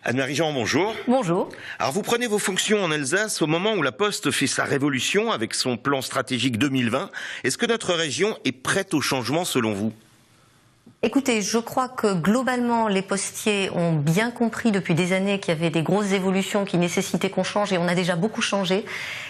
Anne-Marie Jean, bonjour. Bonjour. Alors vous prenez vos fonctions en Alsace au moment où la Poste fait sa révolution avec son plan stratégique 2020. Est-ce que notre région est prête au changement selon vous ? Écoutez, je crois que globalement, les postiers ont bien compris depuis des années qu'il y avait des grosses évolutions qui nécessitaient qu'on change et on a déjà beaucoup changé.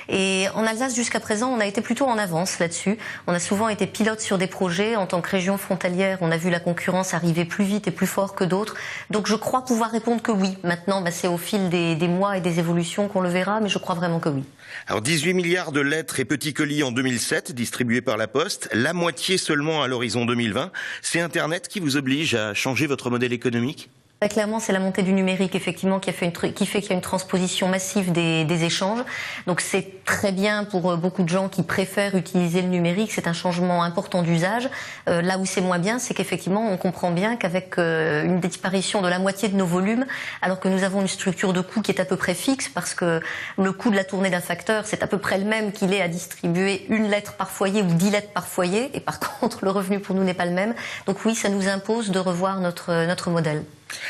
Et en Alsace, jusqu'à présent, on a été plutôt en avance là-dessus. On a souvent été pilote sur des projets. En tant que région frontalière, on a vu la concurrence arriver plus vite et plus fort que d'autres. Donc je crois pouvoir répondre que oui. Maintenant, c'est au fil des mois et des évolutions qu'on le verra, mais je crois vraiment que oui. Alors 18 milliards de lettres et petits colis en 2007 distribués par la Poste, la moitié seulement à l'horizon 2020. C'est Internet qui vous oblige à changer votre modèle économique ? Très clairement, c'est la montée du numérique, effectivement, qui fait qu'il y a une transposition massive des échanges. Donc c'est très bien pour beaucoup de gens qui préfèrent utiliser le numérique. C'est un changement important d'usage. Là où c'est moins bien, c'est qu'effectivement, on comprend bien qu'avec une disparition de la moitié de nos volumes, alors que nous avons une structure de coût qui est à peu près fixe, parce que le coût de la tournée d'un facteur, c'est à peu près le même qu'il est à distribuer une lettre par foyer ou 10 lettres par foyer. Et par contre, le revenu pour nous n'est pas le même. Donc oui, ça nous impose de revoir notre modèle.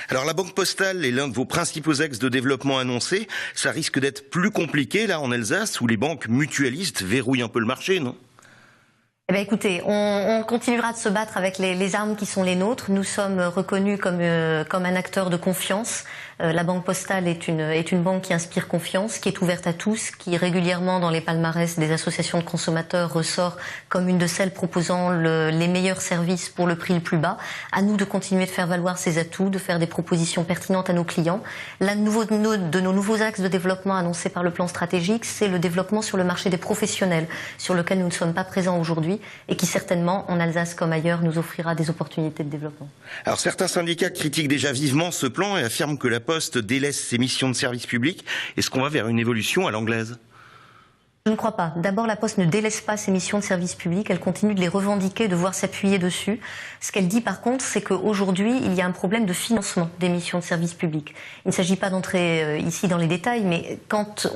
Alors la Banque Postale est l'un de vos principaux axes de développement annoncés. Ça risque d'être plus compliqué là en Alsace où les banques mutualistes verrouillent un peu le marché, non ? Eh bien, écoutez, on continuera de se battre avec les armes qui sont les nôtres. Nous sommes reconnus comme un acteur de confiance. La Banque Postale est une banque qui inspire confiance, qui est ouverte à tous, qui régulièrement dans les palmarès des associations de consommateurs ressort comme une de celles proposant les meilleurs services pour le prix le plus bas. À nous de continuer de faire valoir ces atouts, de faire des propositions pertinentes à nos clients. L'un de nos nouveaux axes de développement annoncés par le plan stratégique, c'est le développement sur le marché des professionnels, sur lequel nous ne sommes pas présents aujourd'hui, et qui certainement, en Alsace comme ailleurs, nous offrira des opportunités de développement. Alors certains syndicats critiquent déjà vivement ce plan et affirment que la Poste délaisse ses missions de service public. Est-ce qu'on va vers une évolution à l'anglaise ? Je ne crois pas. D'abord, la Poste ne délaisse pas ses missions de service public. Elle continue de les revendiquer, de voir s'appuyer dessus. Ce qu'elle dit par contre, c'est qu'aujourd'hui, il y a un problème de financement des missions de service public. Il ne s'agit pas d'entrer ici dans les détails, mais quand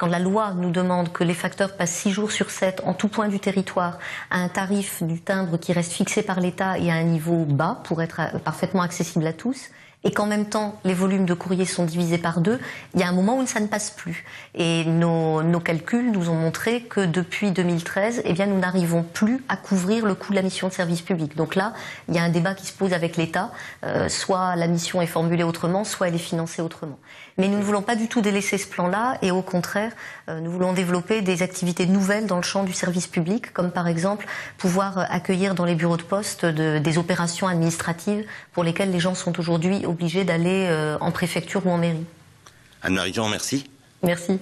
la loi nous demande que les facteurs passent 6 jours sur 7 en tout point du territoire à un tarif du timbre qui reste fixé par l'État et à un niveau bas pour être parfaitement accessible à tous, et qu'en même temps, les volumes de courrier sont divisés par 2, il y a un moment où ça ne passe plus. Et nos calculs nous ont montré que depuis 2013, nous n'arrivons plus à couvrir le coût de la mission de service public. Donc là, il y a un débat qui se pose avec l'État. Soit la mission est formulée autrement, soit elle est financée autrement. Mais nous ne voulons pas du tout délaisser ce plan-là, et au contraire, nous voulons développer des activités nouvelles dans le champ du service public, comme par exemple pouvoir accueillir dans les bureaux de poste des opérations administratives pour lesquelles les gens sont aujourd'hui obligés d'aller en préfecture ou en mairie. Anne-Marie Jean, merci. Merci.